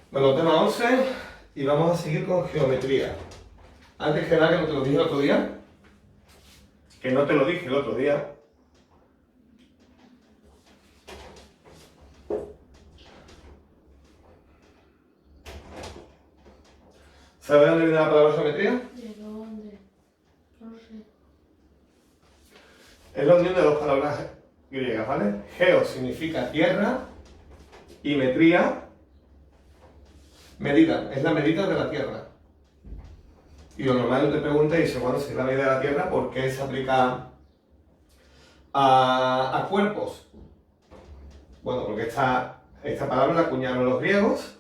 Bueno, tema 11 y vamos a seguir con geometría. Antes que nada, que no te lo dije el otro día. Que no te lo dije el otro día. ¿Sabes de dónde viene la palabra geometría? ¿De dónde? No sé. Es la unión de dos palabras griegas, ¿vale? Geo significa tierra y metría, medida, es la medida de la tierra. Y lo normal es que te preguntes y dices, bueno, si es la medida de la tierra, ¿por qué se aplica a cuerpos? Bueno, porque esta palabra la acuñaron los griegos,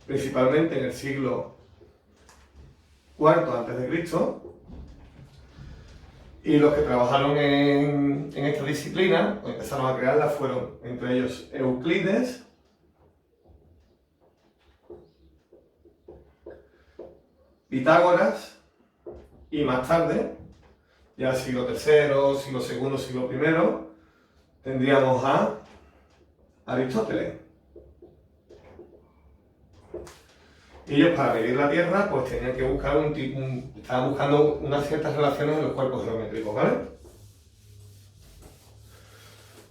principalmente en el siglo IV a.C., y los que trabajaron en esta disciplina, o empezaron a crearla, fueron entre ellos Euclides, Pitágoras, y más tarde, ya siglo III, siglo II, siglo I, tendríamos a Aristóteles. Y ellos, para medir la Tierra, pues tenían que buscar estaban buscando unas ciertas relaciones en los cuerpos geométricos, ¿vale?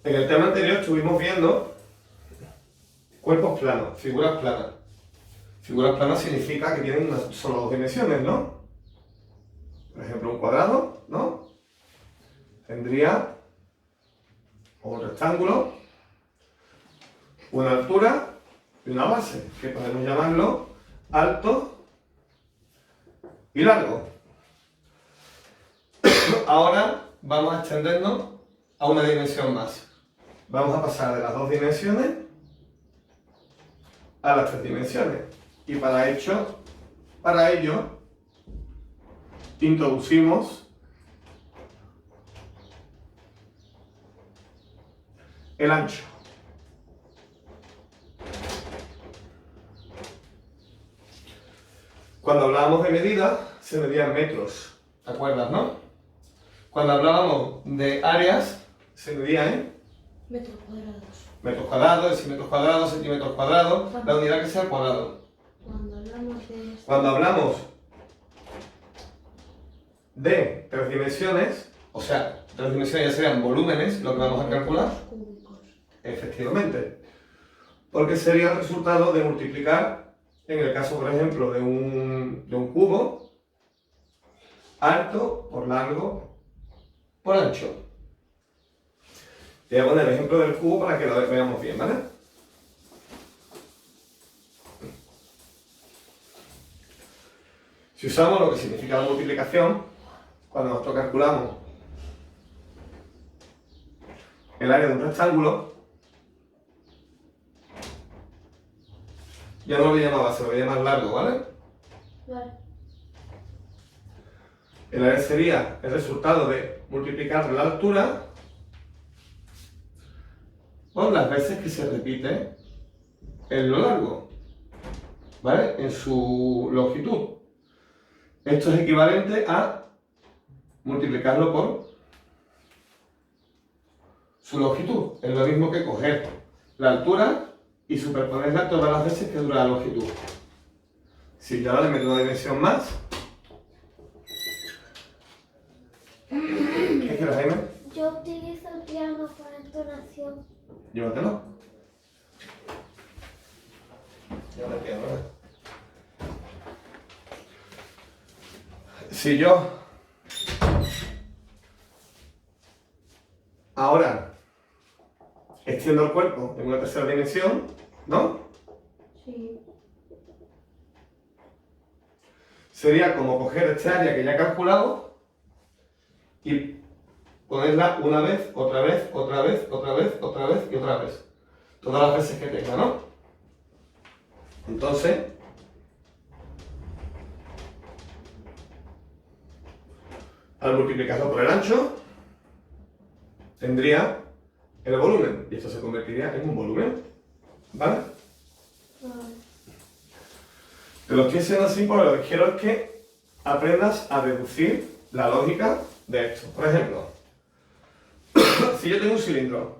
En el tema anterior estuvimos viendo cuerpos planos, figuras planas. Figuras planas significa que tienen solo dos dimensiones, ¿no? Por ejemplo, un cuadrado, ¿no? Tendría un rectángulo, una altura y una base, que podemos llamarlo alto y largo. Ahora vamos a extendernos a una dimensión más. Vamos a pasar de las dos dimensiones a las tres dimensiones. Y para ello introducimos el ancho. Cuando hablábamos de medidas, se medían metros, ¿te acuerdas, no? Cuando hablábamos de áreas, se medía en Metros cuadrados. metros cuadrados, decímetros cuadrados, centímetros cuadrados, la unidad que sea el cuadrado. Cuando hablamos de esto, Cuando hablamos de tres dimensiones, o sea, tres dimensiones ya serían volúmenes, lo que vamos a calcular, cúbicos. efectivamente, porque sería el resultado de multiplicar, en el caso, por ejemplo, de un cubo, alto por largo por ancho. Te voy a poner el ejemplo del cubo para que lo veamos bien, ¿vale? Si usamos lo que significa la multiplicación, cuando nosotros calculamos el área de un rectángulo, ya no lo voy a llamar base, lo voy a llamar largo, ¿vale? Vale. El área sería el resultado de multiplicar la altura por las veces que se repite en lo largo, ¿vale? En su longitud. Esto es equivalente a multiplicarlo por su longitud. Es lo mismo que coger la altura y superponerla todas las veces que dura la longitud. Si yo ahora le meto una dimensión más, ¿qué quieres, Jaime? Yo utilizo el piano para entonación. Llévatelo. Llévate el piano, ¿verdad? Si yo ahora extiendo el cuerpo en una tercera dimensión, ¿no? Sí. Sería como coger este área que ya he calculado y ponerla una vez, otra vez, otra vez, otra vez, otra vez y otra vez. Todas las veces que tenga, ¿no? Entonces, al multiplicarlo por el ancho, tendría el volumen. Y esto se convertiría en un volumen. ¿Vale? Vale. Te lo estoy haciendo así porque lo que quiero es que aprendas a deducir la lógica de esto. Por ejemplo, si yo tengo un cilindro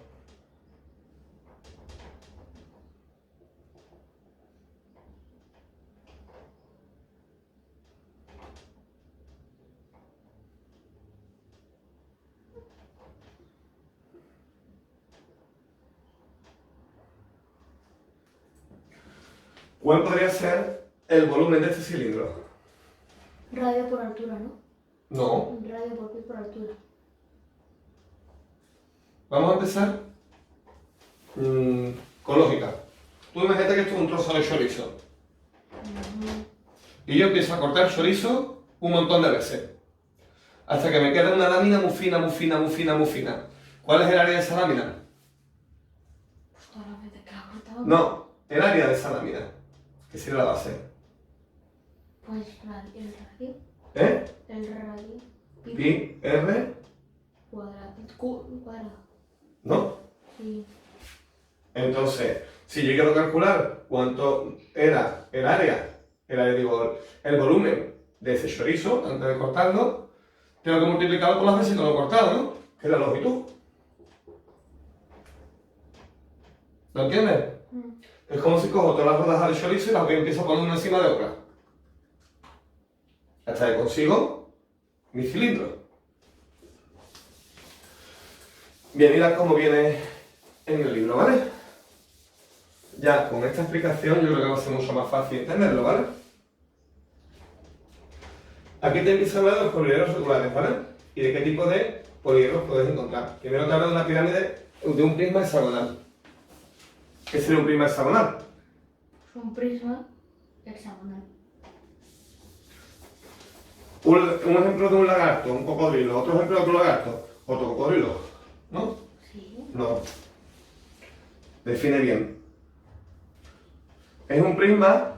¿Cuál podría ser el volumen de este cilindro? Radio por altura, ¿no? No. Radio por pi por altura. Vamos a empezar con lógica. Tú imagínate que esto es un trozo de chorizo. Y yo empiezo a cortar chorizo un montón de veces. Hasta que me queda una lámina muy fina, muy fina, muy fina, muy fina. ¿Cuál es el área de esa lámina? Pues todas las veces que la has cortado. No, el área de esa lámina. Que sería la base. Pues el radio. ¿Eh? El radio. Pi, R, Cuadrado. Cuadrado. ¿no? Sí. Entonces, si yo quiero calcular cuánto era el volumen de ese chorizo antes de cortarlo, tengo que multiplicarlo por las veces que lo he cortado, ¿no? Que es la longitud. ¿Lo entiendes? Es como si cojo todas las rodajas de chorizo y las empiezo a poner una encima de otra. Hasta que consigo mi cilindro. Bien, mira cómo viene en el libro, ¿vale? Ya con esta explicación yo creo que va a ser mucho más fácil entenderlo, ¿vale? Aquí te empieza a hablar de los poliedros regulares, ¿vale? Y de qué tipo de poliedros puedes encontrar. Primero te habla de una pirámide, de un prisma hexagonal. ¿Qué sería un prisma hexagonal? Es un prisma hexagonal. Un ejemplo de un lagarto, un cocodrilo. Otro ejemplo de otro lagarto, otro cocodrilo. ¿No? Sí. No. Define bien. Es un prisma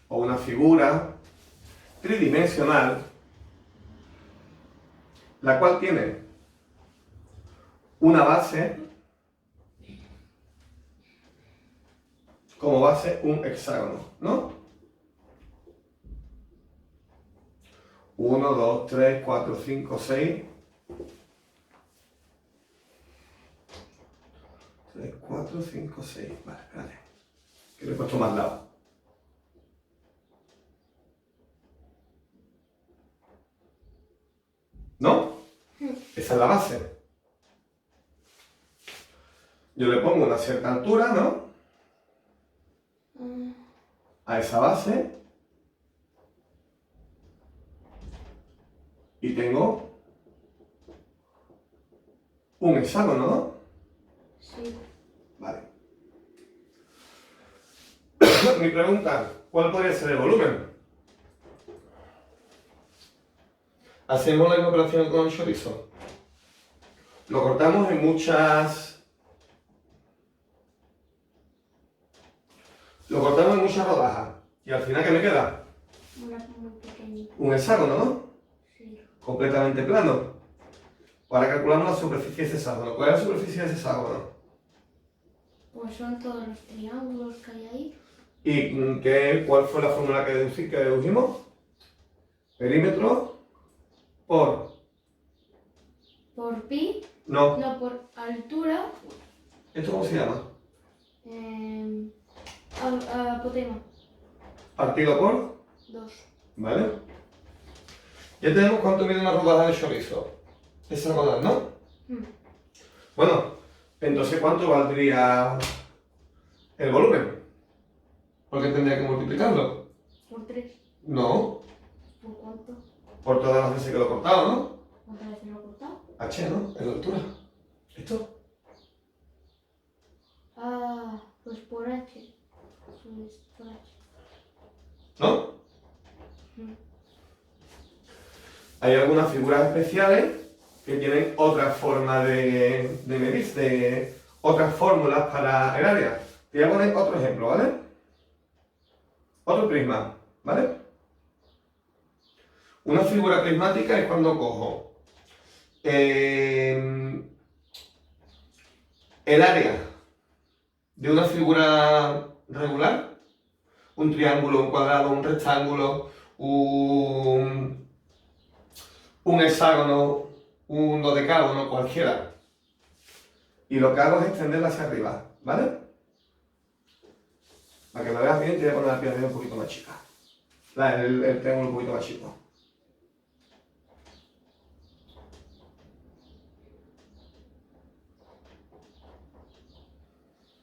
o una figura tridimensional, la cual tiene una base, como base un hexágono, ¿no? 1, 2, 3, 4, 5, 6. 3, 4, 5, 6. Vale, espérate. Que lo he puesto más lado. ¿No? Esa es la base. Yo le pongo una cierta altura, ¿no? A esa base. Y tengo un hexágono, ¿no? Sí. Vale. Mi pregunta, ¿cuál podría ser el volumen? Hacemos la misma operación con el chorizo. Lo cortamos en muchas... Lo cortamos en muchas rodajas. Y al final, ¿qué me queda? Una muy pequeñita. Un hexágono, ¿no? Sí. Completamente plano. Ahora calculamos la superficie de ese hexágono. ¿Cuál es la superficie de ese hexágono? Pues son todos los triángulos que hay ahí. ¿Y cuál fue la fórmula que dedujimos? Perímetro por... Por pi, No. no, por altura, ¿Esto cómo se llama? apotema, Partido por... 2. ¿Vale? Ya tenemos cuánto mide una rodaja de chorizo. Hexagonal, ¿no? Bueno, entonces ¿cuánto valdría el volumen? Porque tendría que multiplicarlo. Por 3. No, ¿Por cuánto? por todas las veces que lo he cortado, ¿no? ¿Cuántas veces lo he cortado? H, ¿no? En la altura. ¿Esto? Ah, pues por H. Pues por H. ¿No? Hay algunas figuras especiales que tienen otra forma de medir, otras fórmulas para el área. Te voy a poner otro ejemplo, ¿vale? Otro prisma, ¿vale? Una figura prismática es cuando cojo el área de una figura regular, un triángulo, un cuadrado, un rectángulo, un hexágono, un dodecágono, cualquiera. Y lo que hago es extenderla hacia arriba, ¿vale? Para que lo veas bien, te voy a poner la pirámide un poquito más chica. El triángulo un poquito más chico.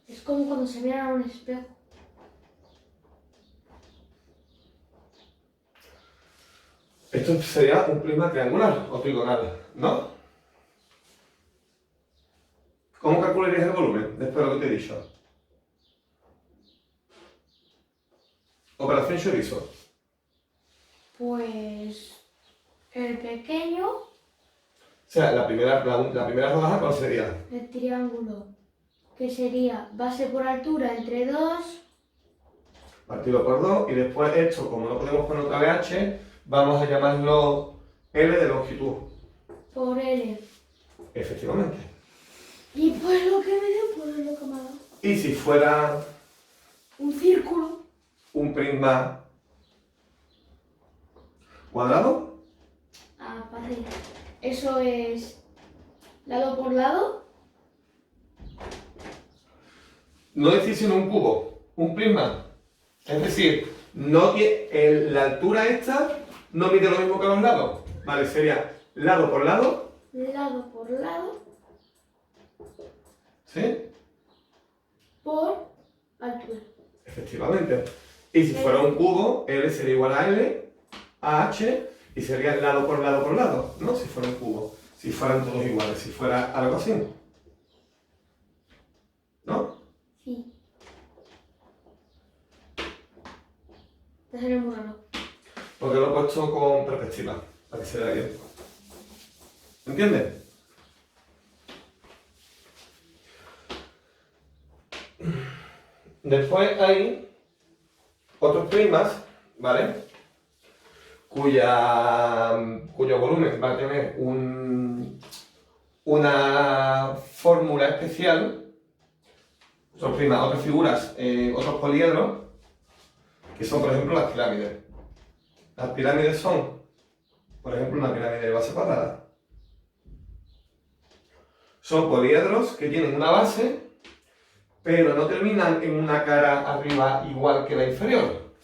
Es como cuando se miran a un espejo. Esto sería un prisma triangular o trigonal, ¿no? ¿Cómo calcularías el volumen después de lo que te he dicho? Operación chorizo. Pues el pequeño, O sea, la primera rodaja, ¿cuál sería? el triángulo, que sería base por altura entre 2, Partido por 2 y después esto, como no podemos poner otra vez h, vamos a llamarlo L de longitud. por L. Efectivamente. Y pues lo que me dio, pues lo que me ha dado. Y si fuera Un círculo. un prisma cuadrado, Ah, fácil. Eso es lado por lado. no decir sino un cubo, un prisma. Es decir, la altura esta no mide lo mismo que los lados. Vale, sería lado por lado. Lado por lado. ¿Sí? Por altura. Efectivamente. Y si fuera un cubo, L sería igual a L, a H, y sería lado por lado por lado, ¿no? Si fuera un cubo. Si fueran todos iguales, si fuera algo así. ¿No? Sí. Te sale muy raro. Porque lo he puesto con perspectiva, para que se vea bien. ¿Entiendes? Después hay otros prismas, ¿vale? Cuyo volumen va a tener una fórmula especial. Otros prismas, otras figuras, otros poliedros, que son, por ejemplo, las pirámides. Las pirámides son, por ejemplo, una pirámide de base cuadrada. Son poliedros que tienen una base, pero no terminan en una cara arriba igual que la inferior,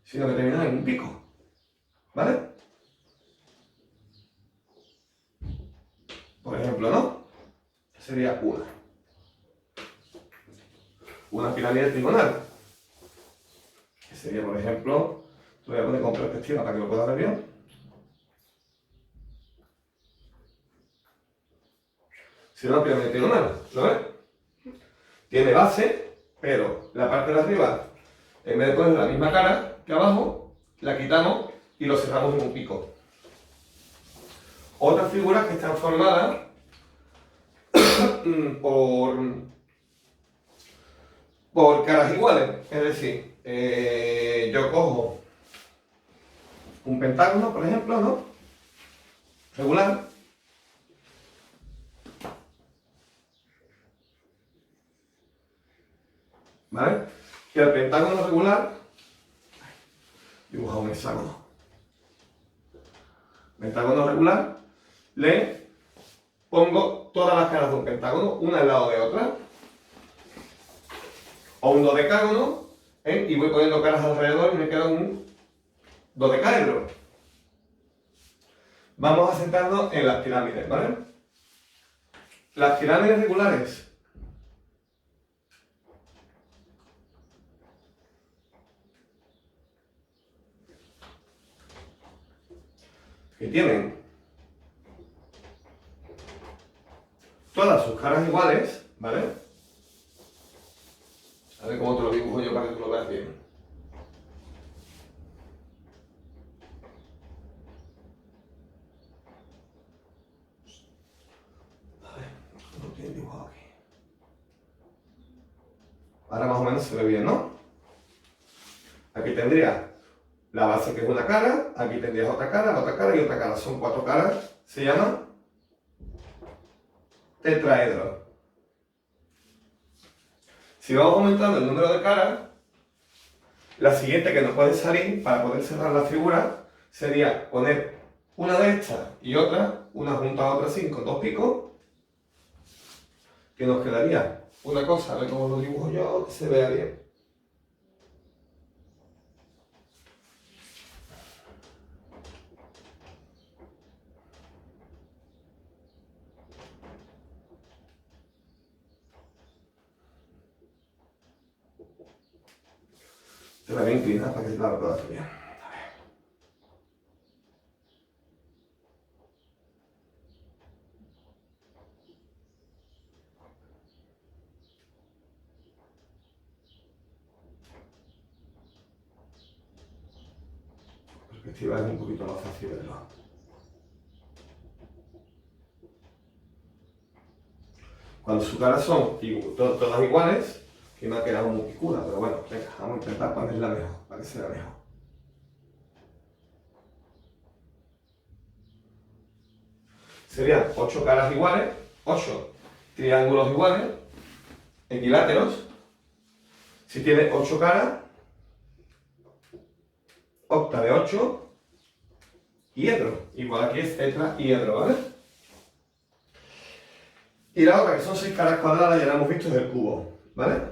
sino que terminan en un pico. ¿Vale? Por ejemplo, ¿no? Sería una pirámide trigonal. Que sería, por ejemplo, te voy a poner con perspectiva para que lo puedas ver bien. Sería una pirámide trigonal, ¿lo ves? Tiene base, pero la parte de arriba, en vez de poner la misma cara que abajo, la quitamos y lo cerramos en un pico. Otras figuras que están formadas por caras iguales, es decir, yo cojo un pentágono, por ejemplo, ¿no? Regular. ¿Vale? Y al pentágono regular dibuja un hexágono. Pentágono regular, le pongo todas las caras de un pentágono, una al lado de otra. O un dodecágono, y voy poniendo caras alrededor y me queda un dodecaedro. Vamos a sentarnos en las pirámides, ¿vale? Las pirámides regulares que tienen todas sus caras iguales, ¿vale? A ver cómo te lo dibujo yo para que tú lo veas bien. A ver, ¿cómo lo tienen dibujado aquí? Ahora más o menos se ve bien, ¿no? Aquí tendría la base que es una cara, aquí tendrías otra cara y otra cara. Son 4 caras, se llama tetraedro. Si vamos aumentando el número de caras, la siguiente que nos puede salir para poder cerrar la figura sería poner una de estas y otra, una junto a otra así, con 2 picos, que nos quedaría una cosa, a ver cómo lo dibujo yo, que se vea bien. Se la voy a inclinar para que se la pueda ver bien. A ver. perspectiva es un poquito más fácil verlo. Cuando sus caras son todas iguales, que me ha quedado muy picuda, pero bueno, venga, vamos a intentar ponerla mejor, para que se vea mejor. Serían 8 caras iguales, 8 triángulos iguales, equiláteros. Si tiene 8 caras, octa de 8, hiedro. Igual aquí es tetrahiedro, ¿vale? Y la otra, que son 6 caras cuadradas, ya la hemos visto, es el cubo, ¿vale?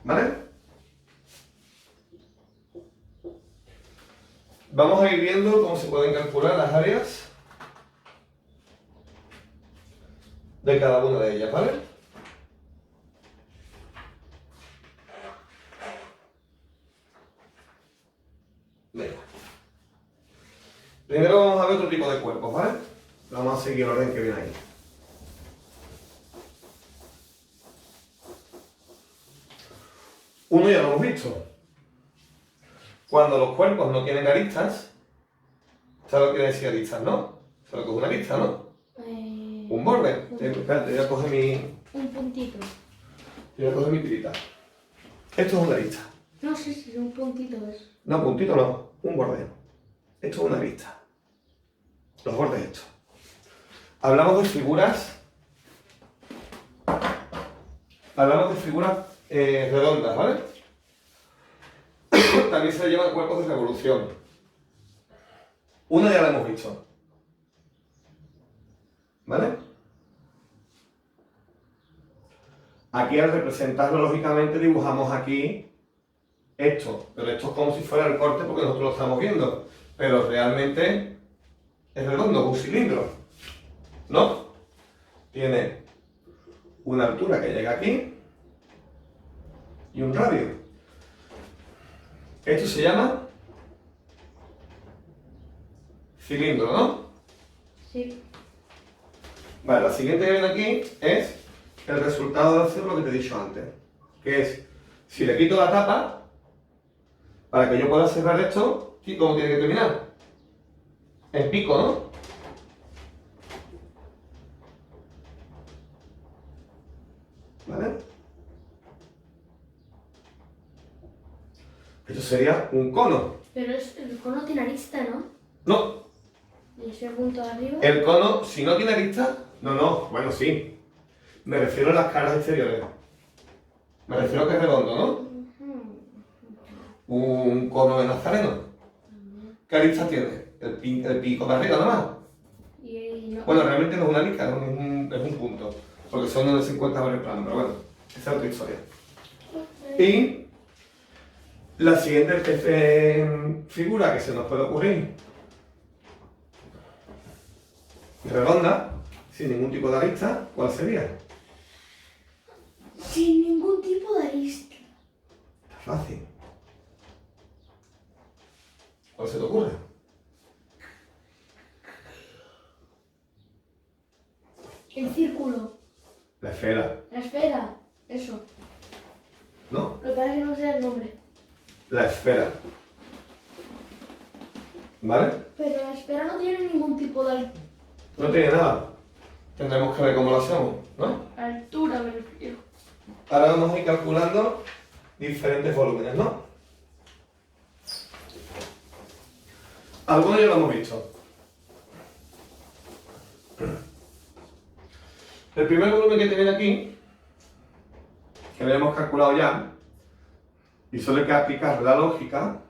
¿Vale? Vamos a ir viendo cómo se pueden calcular las áreas de cada una de ellas, ¿vale? Venga. Primero vamos a ver otro tipo de cuerpos, ¿vale? Vamos a seguir el orden que viene ahí. Uno ya lo hemos visto. Cuando los cuerpos no tienen aristas, ¿sabes lo que quiere decir aristas, no? ¿Sabes lo que es una arista, no? Un borde. Espérate, voy a coger Un puntito. mi tirita. Esto es una arista. No sé si es un puntito es. No, puntito no, un borde. Esto es una arista. Los bordes estos. Hablamos de figuras. Redondas, ¿vale? También se le llaman cuerpos de revolución. Una ya la hemos visto. ¿Vale? Aquí al representarlo lógicamente dibujamos aquí esto, pero esto es como si fuera el corte porque nosotros lo estamos viendo, pero realmente es redondo, un cilindro, ¿no? Tiene una altura que llega aquí y un radio. Esto se llama cilindro, ¿no? Sí. Vale, la siguiente que viene aquí es el resultado de hacer lo que te he dicho antes, que es, si le quito la tapa, para que yo pueda cerrar esto, ¿cómo tiene que terminar? En pico, ¿no? ¿Vale? Esto sería un cono. Pero el cono tiene arista, ¿no? No, Y ese punto de arriba. el cono, si no tiene arista, no, bueno, sí. Me refiero a las caras exteriores. Me refiero a que es redondo, ¿no? Un cono de nazareno. ¿Qué arista tiene? El pico de arriba nada más. Y no. Bueno, realmente no es una arista, es un punto. Porque son donde se encuentran varios planos, pero bueno, esa es otra historia. Y la siguiente figura que se nos puede ocurrir, redonda, sin ningún tipo de arista, ¿cuál sería? Sin ningún tipo de arista. Está fácil. ¿Cuál se te ocurre? El círculo. La esfera, La esfera. Eso. ¿no? Lo que pasa es que no sé el nombre. La esfera. ¿Vale? Pero la esfera no tiene ningún tipo de No tiene nada. Tendremos que ver cómo lo hacemos, ¿no? altura, me refiero. Ahora vamos a ir calculando diferentes volúmenes, ¿no? Algunos ya lo hemos visto. El primer volumen que te viene aquí, que lo hemos calculado ya, y solo hay que aplicar la lógica,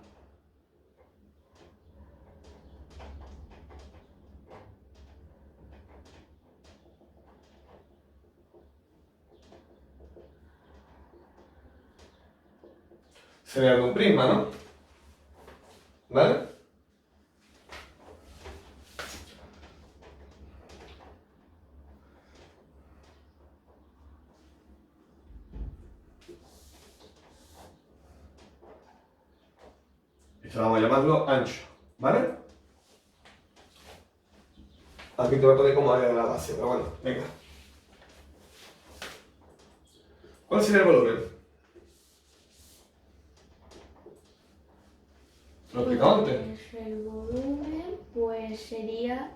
sería de un prisma, ¿no? ¿Vale? Esto vamos a llamarlo ancho, ¿vale? Aquí te voy a poner como área de la base, pero bueno, venga. ¿Cuál sería el volumen? Lo he explicado antes. Pues el volumen, pues sería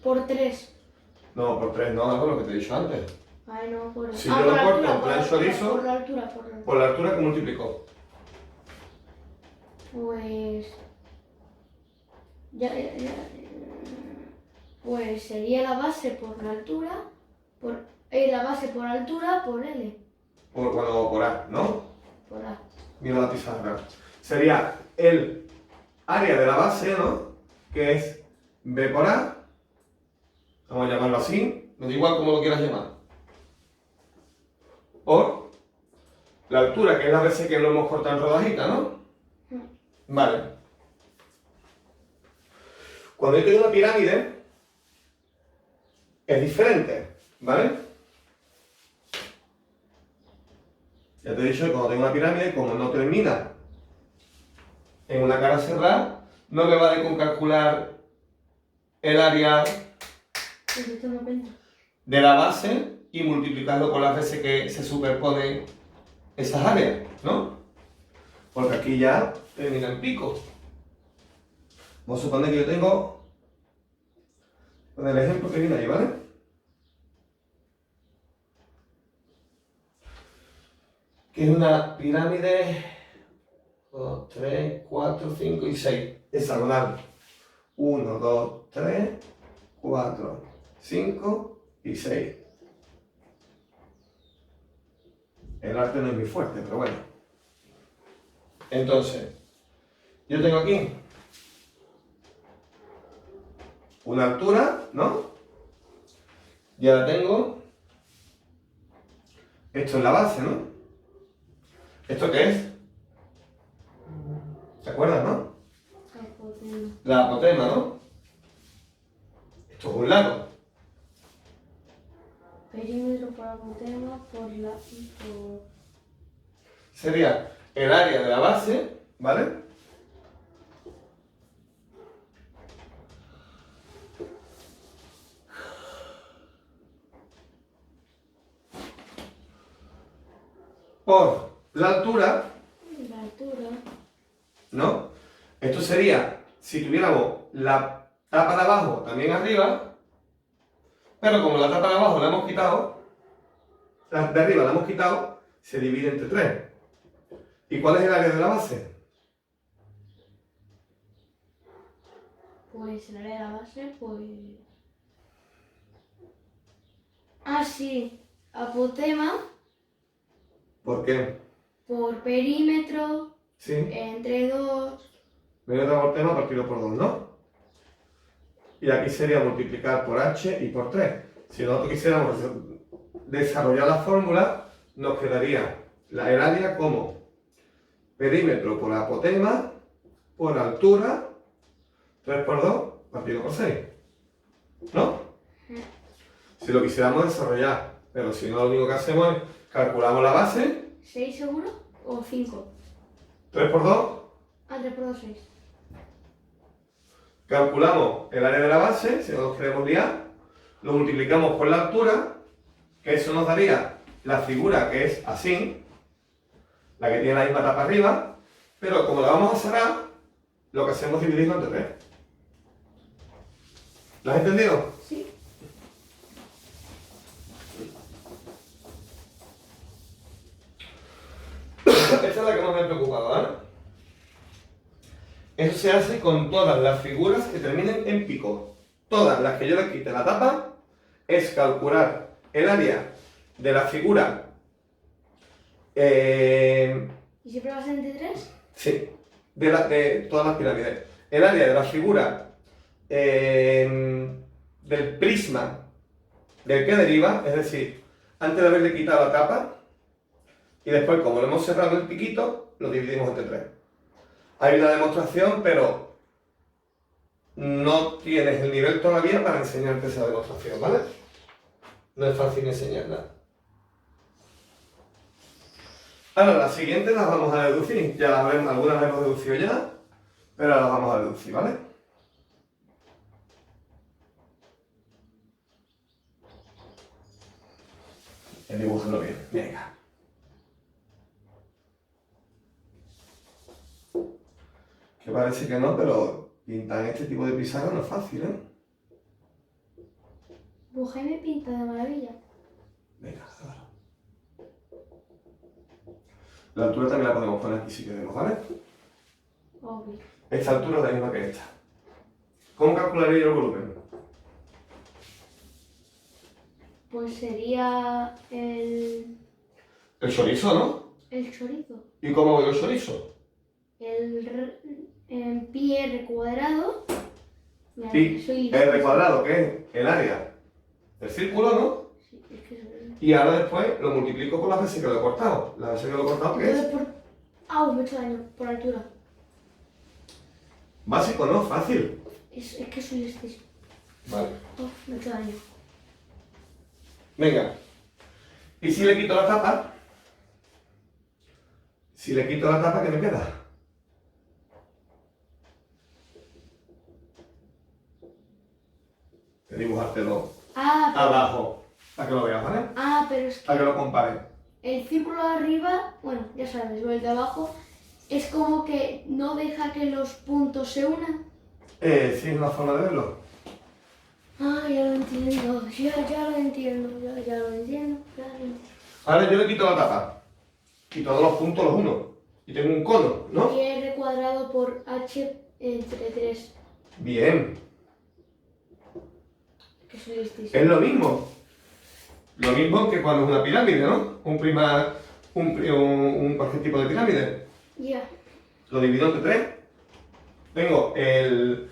por 3. No, por 3 no, algo lo que te he dicho antes. Ay, no, por Si ah, yo por lo la corto altura, en por la plan altura, chorizo, por la altura, por la altura. por la altura que multiplicó. Pues pues sería la base por la altura, la base por altura por L, Por A, ¿no? por A. Mira la pizarra. Sería el área de la base, ¿no? Que es B por A. Vamos a llamarlo así. Me da igual cómo lo quieras llamar. Por la altura, que es la base que lo hemos cortado en rodajita, ¿no? Vale. Cuando yo tengo una pirámide, es diferente, ¿vale? Ya te he dicho que cuando tengo una pirámide, como no termina en una cara cerrada, no me vale con calcular el área de la base y multiplicarlo por las veces que se superponen esas áreas, ¿no? Porque aquí ya termina en pico. Vamos a suponer que yo tengo, con el ejemplo que viene ahí, ¿vale? Que es una pirámide 2, 3, 4, 5 y 6. Hexagonal. 1, 2, 3, 4, 5 y 6. El arte no es muy fuerte, pero bueno. Entonces, yo tengo aquí una altura, ¿no? Y ahora tengo esto en la base, ¿no? ¿Esto qué es? ¿Te acuerdas, no? La apotema, ¿no? Esto es un lado. Perímetro por apotema por la... Sería el área de la base, ¿vale? Por la altura, La altura. ¿no? Esto sería, si tuviéramos la tapa de abajo también arriba, pero como la tapa de abajo la hemos quitado, la de arriba la hemos quitado, se divide entre 3. ¿Y cuál es el área de la base? Pues el área de la base, pues... Ah, sí. Apotema ¿Por qué? por perímetro Sí. entre 2. Medio de apotema partido por 2, ¿no? Y aquí sería multiplicar por h y por 3. Si nosotros quisiéramos desarrollar la fórmula, nos quedaría el área como perímetro por apotema por altura 3 por 2 partido por 6. ¿No? Si lo quisiéramos desarrollar, pero si no, lo único que hacemos es calculamos la base. ¿6 seguro? ¿O 5? 3 por 2. Ah, 3 por 2, 6. Calculamos el área de la base, si no nos queremos liar. Lo multiplicamos por la altura, que eso nos daría la figura que es así, la que tiene la misma tapa arriba, pero como la vamos a cerrar, lo que hacemos es dividirlo entre 3. ¿Lo has entendido? Sí. Esta es la que más me ha preocupado, ¿vale? Eso se hace con todas las figuras que terminen en pico. Todas las que yo le quite la tapa es calcular el área de la figura. ¿Y siempre va a ser entre 3? Sí, de todas las pirámides. El área de la figura del prisma del que deriva, es decir, antes de haberle quitado la tapa, y después, como lo hemos cerrado el piquito, lo dividimos entre 3. Hay una demostración, pero no tienes el nivel todavía para enseñarte esa demostración, ¿vale? No es fácil enseñarla. Ahora, las siguientes las vamos a deducir. Ya algunas las hemos deducido ya, pero las vamos a deducir, ¿vale? Dibújalo bien. Venga. Que parece que no, pero pintar en este tipo de pizarra no es fácil, ¿eh? Pues Jaime pinta de maravilla. Venga, claro. La altura también la podemos poner aquí si queremos, ¿vale? Obvio. Esta altura es la misma que esta. ¿Cómo calcularía yo el volumen? Pues sería El chorizo, ¿no? el chorizo. ¿Y cómo voy el chorizo? En pi r cuadrado. Mira, Pi soy r lista. cuadrado, que es el área del círculo, ¿no? Sí, es que soy... Y ahora después lo multiplico por las veces que lo he cortado. Las veces que lo he cortado, ¿qué es? Entonces por... Ah, me he hecho daño, por altura. Básico, ¿no? Fácil. Es que soy listísimo. Vale. Me he hecho daño. Venga. ¿Y si le quito la tapa? Si le quito la tapa, ¿qué me queda? Voy a dibujártelo Ah, pero... abajo, para que lo veas, ¿vale? Ah, pero es Para que que lo compares. el círculo de arriba, bueno, ya sabes, pero el de abajo es como que no deja que los puntos se unan. Sí, es una forma de verlo. Ah, ya lo entiendo, ya lo entiendo, ya lo entiendo. Ahora yo le quito la tapa. Y todos los puntos los uno. Y tengo un cono, ¿no? Y r cuadrado por h entre 3. Bien. Que soy listísimo. Es lo mismo. Lo mismo que cuando es una pirámide, ¿no? Cualquier tipo de pirámide. Ya. Lo divido entre 3. Tengo el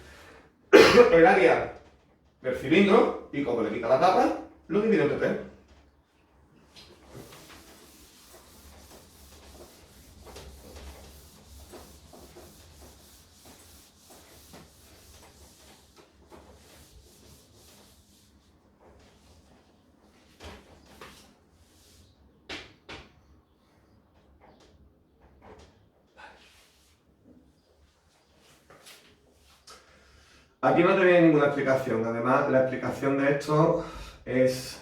área del cilindro y como le quita la tapa, lo divido entre 3. Aquí no te viene ninguna explicación. Además, la explicación de esto es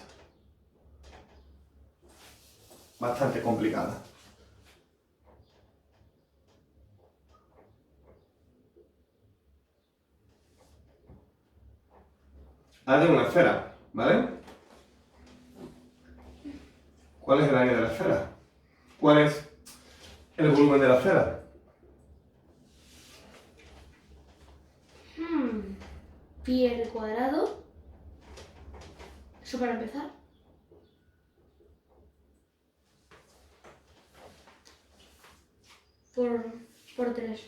bastante complicada. Ahora tengo una esfera, ¿vale? ¿Cuál es el área de la esfera? ¿Cuál es el volumen de la esfera? Pi r cuadrado. Eso para empezar. Por 3.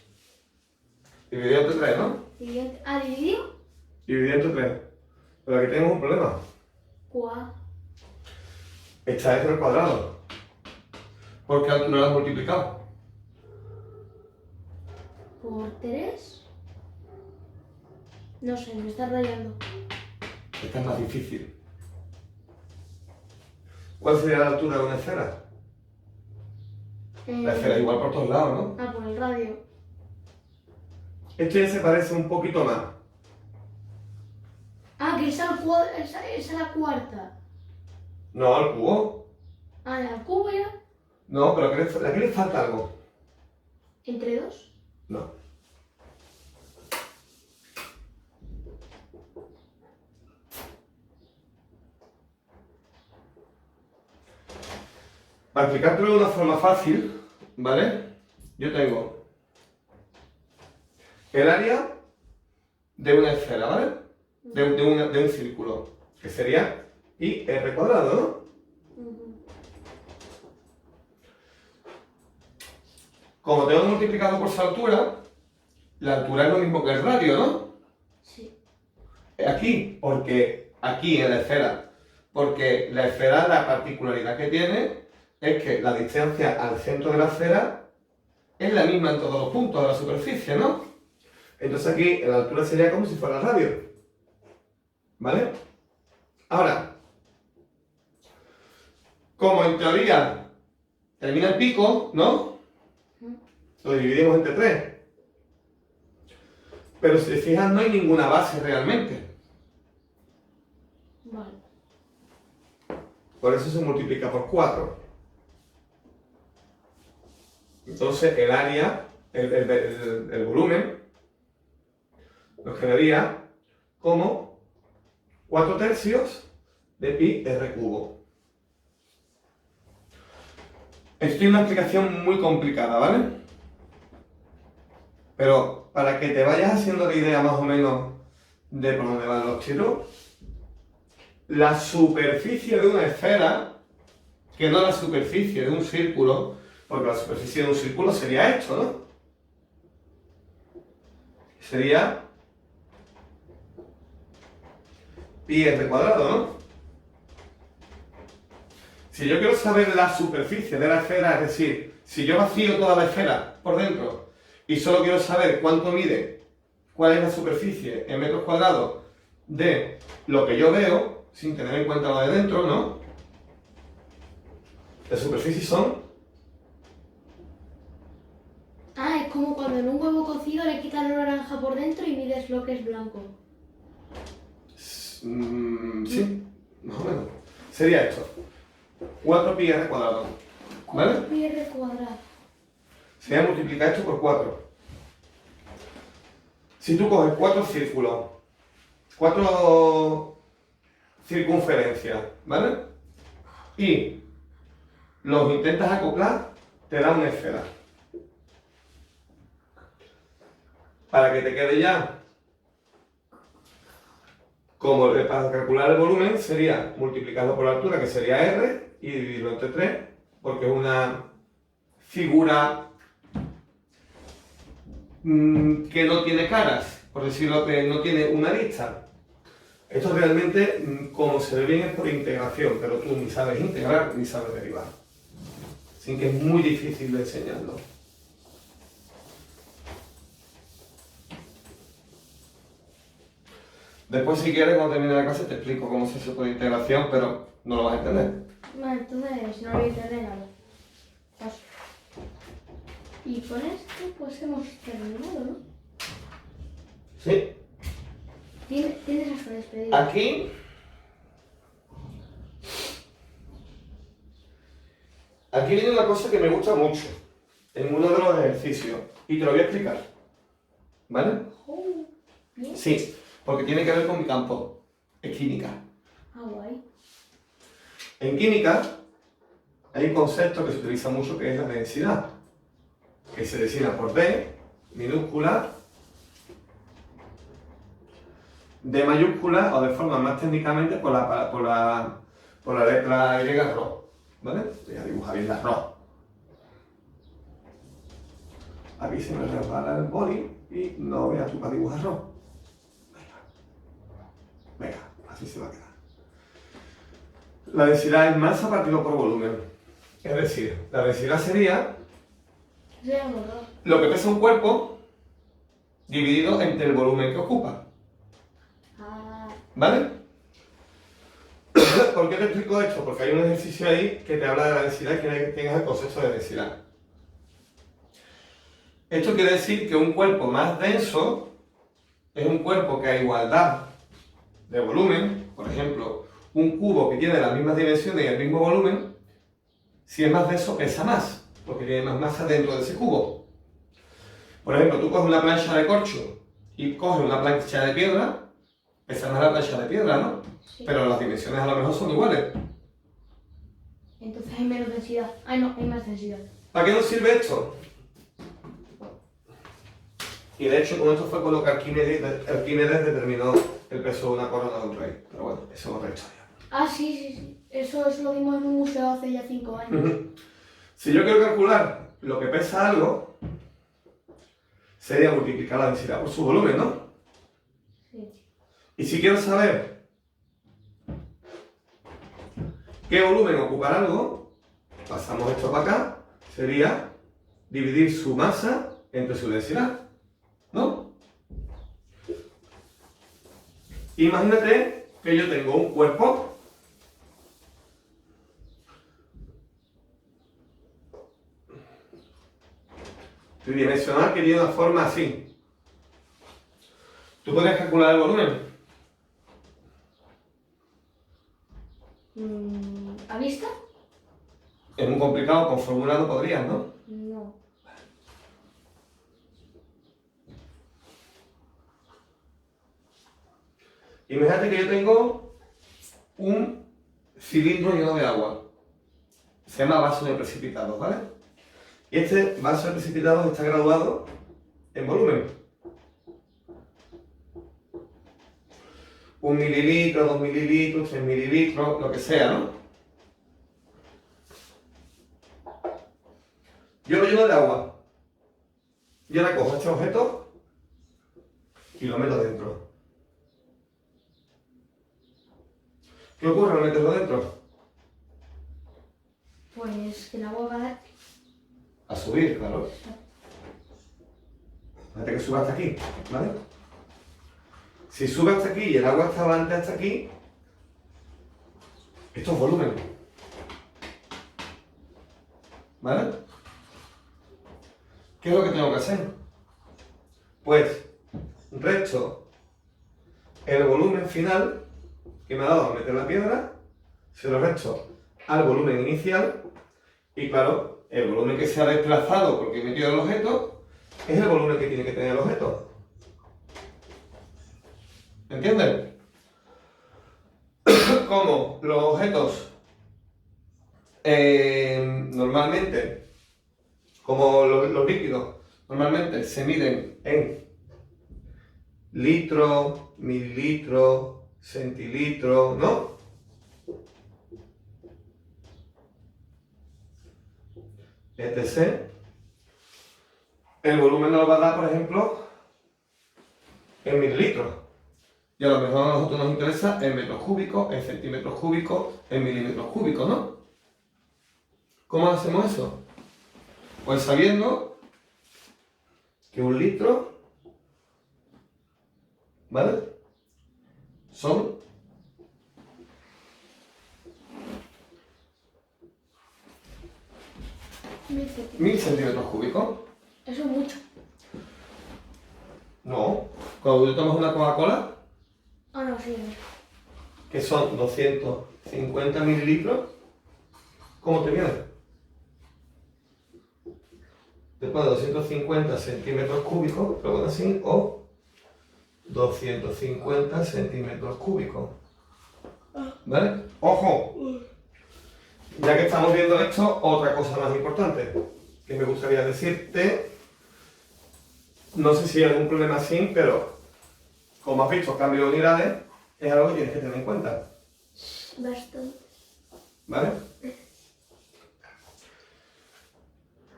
Dividido entre 3, ¿no? Ah, dividido. Dividido entre 3. Pero aquí tenemos un problema. Cuá. Esta es el cuadrado. ¿Por qué altura lo has multiplicado? Por 3. No sé, me está rayando. Esta es más difícil. ¿Cuál sería la altura de una esfera? La esfera es igual por todos lados, ¿no? Ah, por el radio. Esto ya se parece un poquito más. Ah, que esa es la cuarta. No, al cubo. Ah, la cubo ya. No, pero aquí le falta algo. ¿Entre 2? No. Para explicártelo de una forma fácil, ¿vale? Yo tengo el área de una esfera, ¿vale? De un círculo, que sería pi r cuadrado, ¿no? Como tengo multiplicado por su altura, la altura es lo mismo que el radio, ¿no? Sí. Aquí, porque aquí en la esfera, porque la esfera, la particularidad que tiene es que la distancia al centro de la esfera es la misma en todos los puntos de la superficie, ¿no? Entonces aquí la altura sería como si fuera el radio, ¿vale? Ahora, como en teoría termina el pico, ¿no? Lo dividimos entre 3. Pero si te fijas no hay ninguna base realmente. Vale. Por eso se multiplica por 4. Entonces el área, el volumen, nos quedaría como 4 tercios de pi r cubo. Esto es una explicación muy complicada, ¿vale? Pero para que te vayas haciendo la idea más o menos de por dónde van los tiros, la superficie de una esfera, que no la superficie de un círculo, porque la superficie de un círculo sería esto, ¿no? Sería pi r cuadrado, ¿no? Si yo quiero saber la superficie de la esfera, es decir, si yo vacío toda la esfera por dentro y solo quiero saber cuánto mide, cuál es la superficie en metros cuadrados de lo que yo veo, sin tener en cuenta lo de dentro, ¿no? Las superficies son... Ah, es como cuando en un huevo cocido le quitas lo naranja por dentro y mides lo que es blanco. Sí, más o menos. Sería esto. 4 pi r cuadrado. ¿Vale? 4 pi r cuadrado. Sería multiplicar esto por 4. Si tú coges 4 círculos, 4 circunferencias, ¿vale? Y los intentas acoplar, te da una esfera. Para que te quede ya como para calcular el volumen sería multiplicarlo por la altura, que sería r, y dividirlo entre 3, porque es una figura que no tiene caras, por decirlo, que no tiene una arista. Esto realmente, como se ve bien, es por integración, pero tú ni sabes integrar ni sabes derivar. Así que es muy difícil de enseñarlo. Después, si quieres, cuando termine la clase, te explico cómo se hace por integración, pero no lo vas a entender. Vale, entonces no lo voy a entender nada. Paso. Y con esto pues hemos terminado, ¿no? Sí. Tienes hasta despedir. Aquí viene una cosa que me gusta mucho en uno de los ejercicios y te lo voy a explicar. ¿Vale? Oh, bien. Sí, porque tiene que ver con mi campo. Es química. Ah, guay. En química hay un concepto que se utiliza mucho que es la densidad, que se designa por D minúscula, D mayúscula o de forma más técnicamente por la letra griega Rho. ¿Vale? Voy a dibujar bien la Rho. Aquí se me resbala el boli y no veas tú para dibujar Rho. Venga, así se va a quedar. La densidad es masa partido por volumen. Es decir, la densidad sería Sí, amor. lo que pesa un cuerpo dividido entre el volumen que ocupa. Ah, ¿Vale? ¿Por qué te explico esto? Porque hay un ejercicio ahí que te habla de la densidad y que tienes el concepto de densidad. Esto quiere decir que un cuerpo más denso es un cuerpo que a igualdad de volumen, por ejemplo, un cubo que tiene las mismas dimensiones y el mismo volumen, si es más denso pesa más, porque tiene más masa dentro de ese cubo. Por ejemplo, tú coges una plancha de corcho y coges una plancha de piedra, pesa más la plancha de piedra, ¿no? sí. Pero las dimensiones a lo mejor son iguales. Entonces hay menos densidad. Ay, no, hay más densidad. ¿Para qué nos sirve esto? Y de hecho con esto fue con lo que Arquímedes determinó el peso de una corona de un rey. Pero bueno, eso es otra historia. Ah, sí, sí, sí. Eso lo vimos en un museo hace ya 5 años. Si yo quiero calcular lo que pesa algo, sería multiplicar la densidad por su volumen, ¿no? Sí. Y si quiero saber qué volumen ocupar algo, pasamos esto para acá, sería dividir su masa entre su densidad, ¿no? Imagínate que yo tengo un cuerpo tridimensional que tiene una forma así. ¿Tú podrías calcular el volumen? ¿A vista? Es muy complicado, con fórmula no podrías, ¿no? No. Imagínate que yo tengo un cilindro lleno de agua. Se llama vaso de precipitados, ¿vale? Y este vaso de precipitados está graduado en volumen. 1 mililitro, 2 mililitros, 3 mililitros, lo que sea, ¿no? Yo lo lleno de agua. Yo ahora cojo este objeto y lo meto dentro. ¿Qué ocurre al meterlo dentro? Pues que el agua va a dar. A subir, claro. Fíjate que suba hasta aquí, ¿vale? Si sube hasta aquí y el agua estaba antes hasta aquí, esto es volumen. ¿Vale? ¿Qué es lo que tengo que hacer? Pues resto el volumen final que me ha dado al meter la piedra, se lo resto al volumen inicial y claro, el volumen que se ha desplazado porque he metido el objeto es el volumen que tiene que tener el objeto. ¿Entienden? Como los objetos normalmente, como los líquidos, normalmente se miden en litros, mililitros, centilitros, ¿no? Etc. El volumen nos lo va a dar, por ejemplo, en mililitros. Y a lo mejor a nosotros nos interesa en metros cúbicos, en centímetros cúbicos, en milímetros cúbicos, ¿no? ¿Cómo hacemos eso? Pues sabiendo que un litro, ¿vale? Son 1000 centímetros cúbicos. Eso es mucho. No. Cuando tú tomas una Coca-Cola, Ah, no, sí. que son 250 mililitros, ¿cómo te viene? Después de 250 centímetros cúbicos, lo pones así, o 250 centímetros cúbicos. ¿Vale? ¡Ojo! Ya que estamos viendo esto, otra cosa más importante que me gustaría decirte. No sé si hay algún problema así, pero como has visto, cambio de unidades es algo que tienes que tener en cuenta. Bastante. ¿Vale?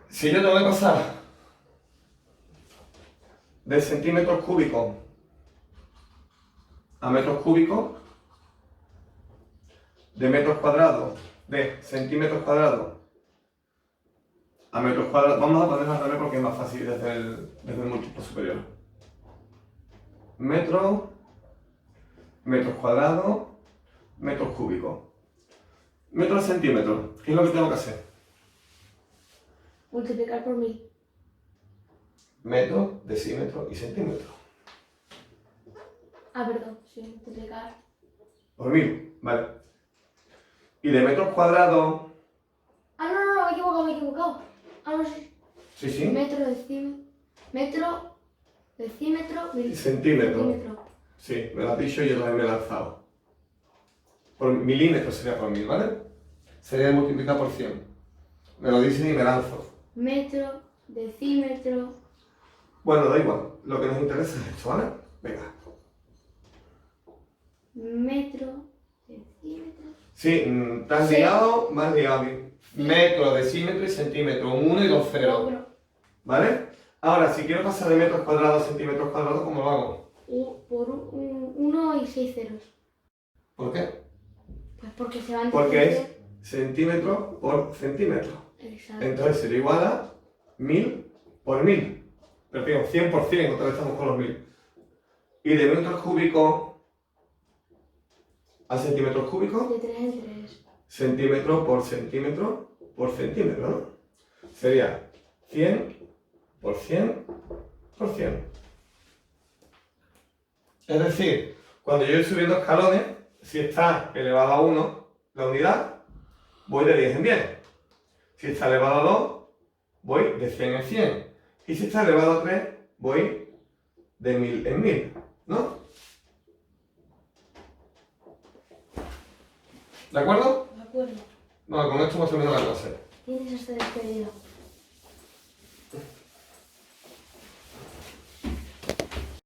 Si yo tengo que pasar de centímetros cúbicos a metros cúbicos, de metros cuadrados, de centímetros cuadrados a metros cuadrados, vamos a ponerlo al revés porque es más fácil desde el múltiplo superior. Metros, metros cuadrados, metros cúbicos. Metros centímetros, ¿qué es lo que tengo que hacer? Multiplicar por 1000. Metro, decímetro y centímetro. Ah, perdón, sí, multiplicar. Por 1000, vale. Y de metros cuadrados, Ah, no, me he equivocado. Ah, no, sí. sí, sí, Metro, decímetro, centímetro. centímetro. Sí, me lo has dicho y yo también me he lanzado. Por milímetros sería por 1000, ¿vale? Sería multiplicar por 100. Me lo dicen y me lanzo. Metro, decímetro. Bueno, da igual. Lo que nos interesa es esto, ¿vale? Venga. Metro, decímetro. Sí, te has Sí. liado, me has liado. Metro, decímetro y centímetro. Un 1 y dos ceros. No, pero ¿Vale? Ahora, si quiero pasar de metros cuadrados a centímetros cuadrados, ¿cómo lo hago? por 1 y 6 ceros. ¿Por qué? Pues porque se van Porque es diciendo- centímetro por centímetro. Exacto. Entonces sería igual a 1000 por 1000. Pero digo, 100%, otra vez estamos con los 1000. Y de metros cúbicos a centímetros cúbicos, De 3 en 3. centímetro por centímetro, ¿no? Sería 100 por 100 por 100. Es decir, cuando yo voy subiendo escalones, si está elevado a 1, la unidad, voy de 10 en 10. Si está elevado a 2, voy de 100 en 100. Y si está elevado a 3, voy de 1000 en 1000, ¿no? ¿De acuerdo? De acuerdo. Bueno, con esto hemos terminado la clase. Tienes hasta despedida.